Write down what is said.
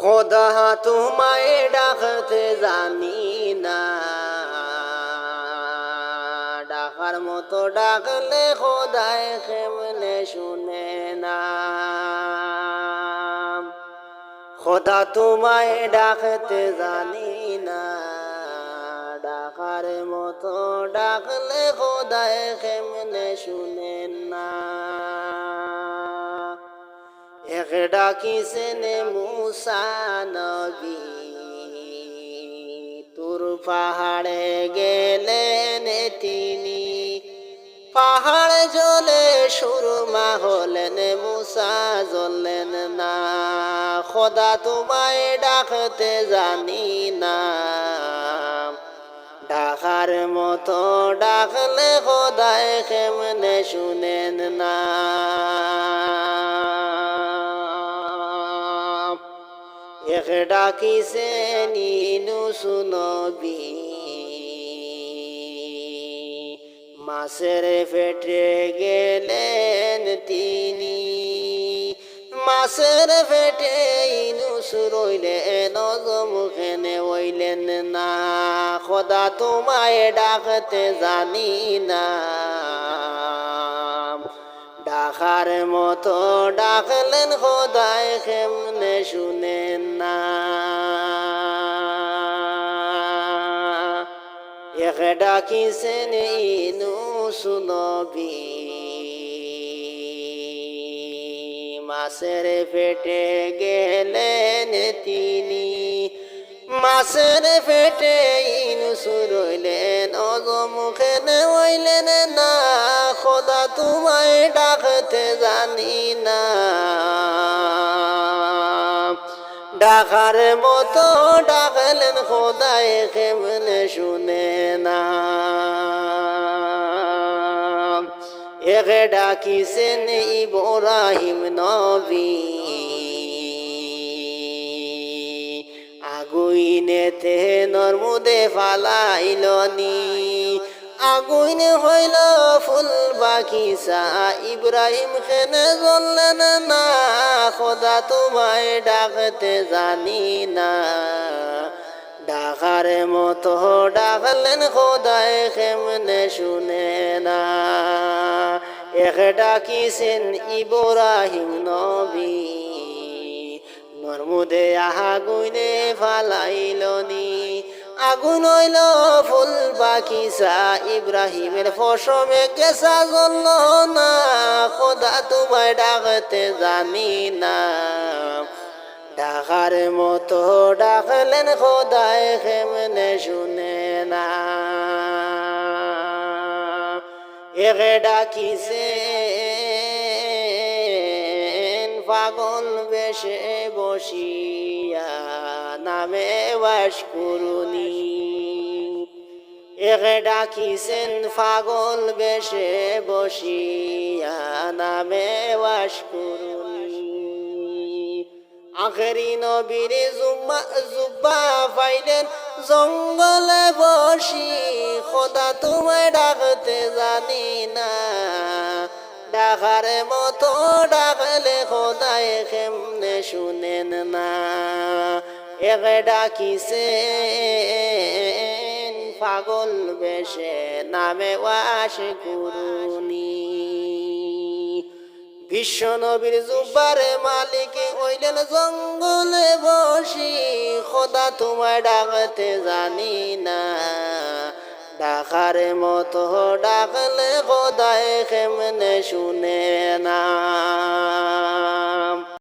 খোদা তোমায় ডাকতে জানি না, ডাকার মতো ডাকলে খোদায় কেমনে শুনে না। খোদা তোমায় ডাকতে জানি না, ডাকার মতো ডাকলে খোদায় কেমনে শুনে না। এক ডাকিছেন মুসা নবী, তুর পাহাড়ে গেলেন তিনি। পাহাড় জ্বলে সুরমা হলেন, মুসা জ্বললেন না। খোদা তোমায় ডাকতে জানি না, ডাকার মতো ডাকলে খোদায় কেমনে শুনেন না। এক ডাকিছেন ইউনূস নবী, মাছের পেটে গেলেন তিনি। মাছের পেটে ইউনূস রইলেন, মুখেনে হইলেন না। খোদা তোমায় ডাকতে জানি না, ডাকার মতো ডাকলেন খোদায় কেমনে শুনেন না। এক ডাকিছেন ইউনূস নবী, মাছের পেটে গেলেন তিনি। মাছের পেটে ইউনূস রইলেন, মুখেনে হইলেন না। খোদা তোমায় ডাকতে জানি না, ডাকার মতো ডাকলেন খোদায় কেমনে শুনে না। এক ডাকিছেন ইব্রাহিম নবী, আগুইনেতে নরমুদে ফালাইলনি। আগুন হইল ফুল বাগিচা, ইব্রাহিম খেনে জ্বললেন না। খোদা তোমায় ডাকতে জানি না, ডাকার মতো ডাকলেন খোদায় কেমনে শুনে না। এক ডাকিছেন ইব্রাহিম নবী, নরমুদে আগুনে ফালাইলনি। আগুন হইল ফুল বাগিচা, ইব্রাহিমের ফসমে কেসা জ্বলল না। খোদা তোমায় ডাকতে জানি না, ডাকার মতো ডাকলেন খোদায় কেমনে শুনে না। এক ডাকিছেন পাগল বেশে বসিয়া, নামে ওয়াশকুরুনি। এক ডাকিছেন পাগল বেশে বসিয়া, নামে ওয়াশকুরুনি। আখেরি নবীর জুব্বা পাইলেন জঙ্গলে বসি। খোদা তোমায় ডাকতে জানি না, ডাকার মতো ডাকলে খোদায় কেমনে শুনেন না। এক ডাকিছেন পাগল বেশে, নামে ওয়াশকুরুনি। বিশ্ব নবীর জুব্বার মালিক হইলেন জঙ্গলে বসি। খোদা তোমায় ডাকতে জানি না, ডাকার মতো ডাকলে খোদায় কেমনে শুনে না।